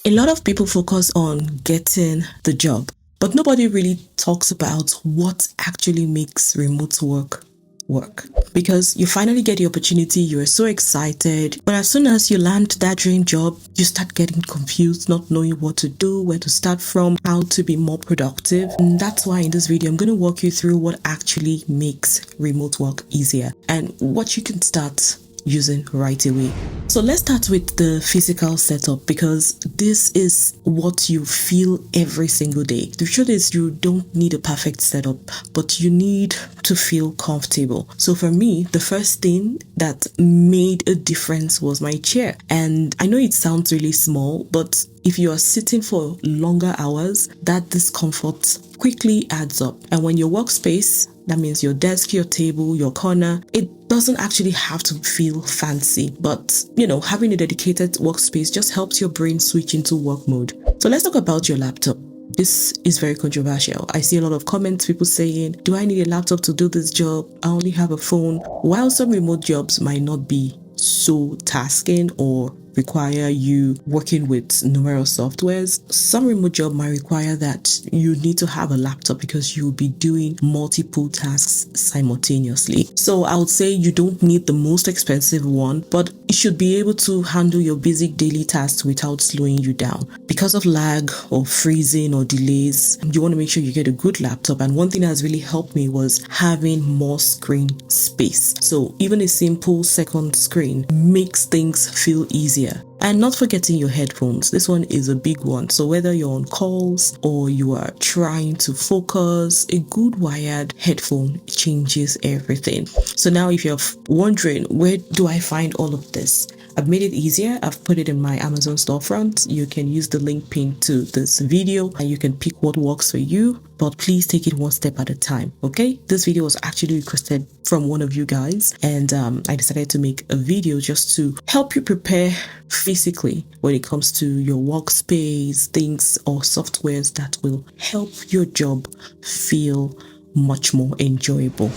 A lot of people focus on getting the job, but nobody really talks about what actually makes remote work. Because you finally get the opportunity, you are so excited, but as soon as you land that dream job, you start getting confused, not knowing what to do, where to start from, how to be more productive. And that's why in this video, I'm going to walk you through what actually makes remote work easier and what you can start using right away. So let's start with the physical setup, because this is what you feel every single day. The truth is, you don't need a perfect setup, but you need to feel comfortable. So for me, the first thing that made a difference was my chair. And I know it sounds really small, but if you are sitting for longer hours, that discomfort quickly adds up. And when your workspace, that means your desk, your table, your corner, it doesn't actually have to feel fancy. But, having a dedicated workspace just helps your brain switch into work mode. So let's talk about your laptop. This is very controversial. I see a lot of comments, people saying, do I need a laptop to do this job? I only have a phone. While some remote jobs might not be so tasking or require you working with numerous softwares, some remote job might require that you need to have a laptop because you'll be doing multiple tasks simultaneously. So I would say you don't need the most expensive one, but it should be able to handle your basic daily tasks without slowing you down. Because of lag or freezing or delays, you want to make sure you get a good laptop. And one thing that has really helped me was having more screen space. So even a simple second screen makes things feel easier. And not forgetting your headphones. This one is a big one. So whether you're on calls or you are trying to focus, a good wired headphone changes everything. So now if you're wondering, where do I find all of this? I've made it easier. I've put it in my Amazon storefront. You can use the link pinned to this video and you can pick what works for you, but please take it one step at a time, okay? This video was actually requested from one of you guys, and I decided to make a video just to help you prepare physically when it comes to your workspace, things or softwares that will help your job feel much more enjoyable.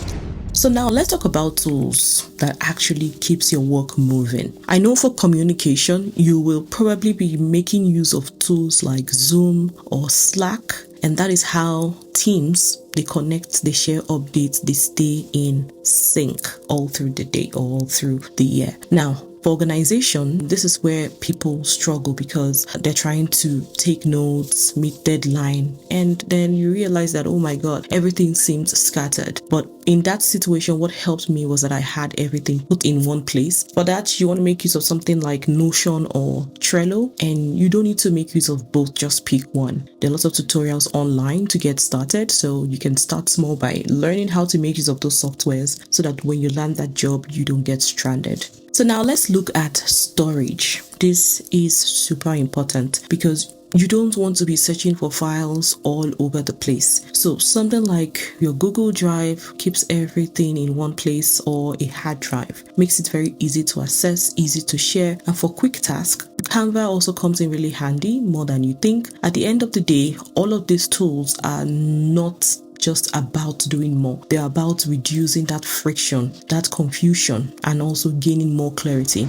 So now let's talk about tools that actually keeps your work moving. I know for communication, you will probably be making use of tools like Zoom or Slack, and that is how teams, they connect, they share updates, they stay in sync all through the day, all through the year. Now, for organization, this is where people struggle because they're trying to take notes, meet deadline, and then you realize that, oh my God, everything seems scattered. But in that situation, what helped me was that I had everything put in one place. For that, you want to make use of something like Notion or Trello, and you don't need to make use of both, just pick one. There are lots of tutorials online to get started, so you can start small by learning how to make use of those softwares so that when you land that job, you don't get stranded. So now let's look at storage. This is super important because you don't want to be searching for files all over the place. So something like your Google Drive keeps everything in one place, or a hard drive makes it very easy to access, easy to share. And for quick tasks, Canva also comes in really handy, more than you think. At the end of the day, all of these tools are not just about doing more. They're about reducing that friction, that confusion, and also gaining more clarity.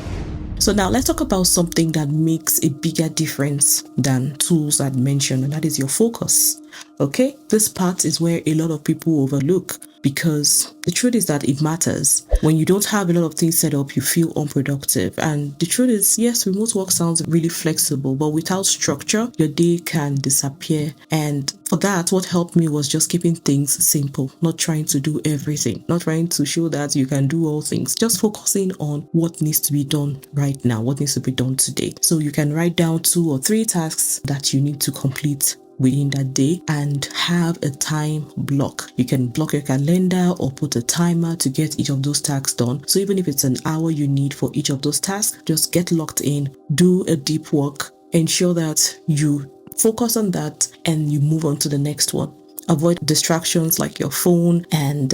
So now let's talk about something that makes a bigger difference than tools I'd mentioned, and that is your focus. Okay, this part is where a lot of people overlook, because the truth is that it matters. When you don't have a lot of things set up, you feel unproductive. And the truth is, yes, remote work sounds really flexible, but without structure, your day can disappear. And for that, what helped me was just keeping things simple, not trying to do everything, not trying to show that you can do all things, just focusing on what needs to be done right now, what needs to be done today. So you can write down 2 or 3 tasks that you need to complete within that day and have a time block. You can block your calendar or put a timer to get each of those tasks done. So even if it's an hour you need for each of those tasks, just get locked in, do a deep work, ensure that you focus on that and you move on to the next one. Avoid distractions like your phone, and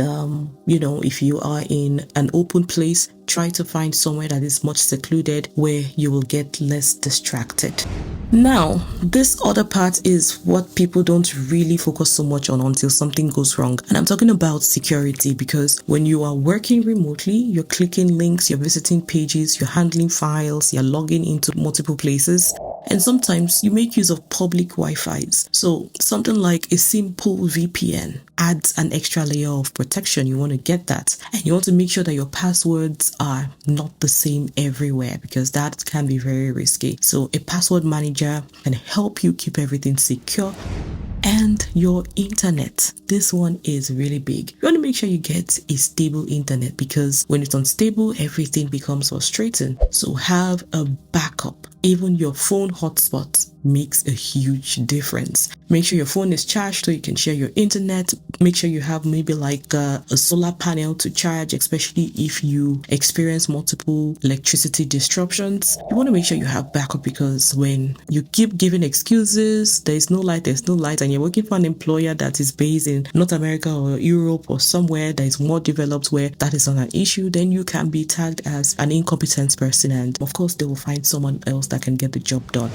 if you are in an open place, Try to find somewhere that is much secluded where you will get less distracted. Now, this other part is what people don't really focus so much on until something goes wrong. And I'm talking about security, because when you are working remotely, you're clicking links, you're visiting pages, you're handling files, you're logging into multiple places. And sometimes you make use of public Wi-Fi's. So something like a simple VPN adds an extra layer of protection. You want to get that. And you want to make sure that your passwords are not the same everywhere, because that can be very risky. So a password manager can help you keep everything secure. And your internet. This one is really big. You want to make sure you get a stable internet, because when it's unstable, everything becomes frustrating. So have a backup. Even your phone hotspot makes a huge difference. Make sure your phone is charged so you can share your internet. Make sure you have maybe like a solar panel to charge, especially if you experience multiple electricity disruptions. You want to make sure you have backup, because when you keep giving excuses, there's no light, and you're working for an employer that is based in North America or Europe or somewhere that is more developed where that is not an issue, then you can be tagged as an incompetent person, and of course they will find someone else that can get the job done.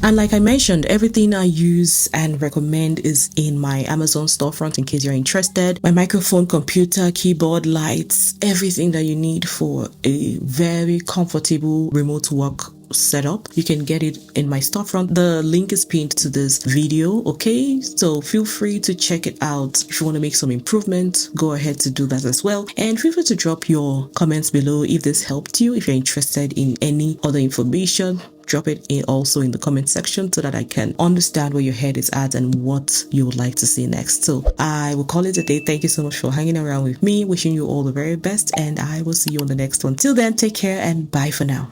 And like I mentioned, everything I use and recommend is in my Amazon storefront in case you're interested. My microphone, computer, keyboard, lights, everything that you need for a very comfortable remote work setup. You can get it in my storefront. The link is pinned to this video, okay? So feel free to check it out. If you want to make some improvement, go ahead to do that as well. And feel free to drop your comments below if this helped you. If you're interested in any other information, drop it also in the comment section so that I can understand where your head is at and what you would like to see next. So I will call it a day. Thank you so much for hanging around with me. Wishing you all the very best, and I will see you on the next one. Till then, take care and bye for now.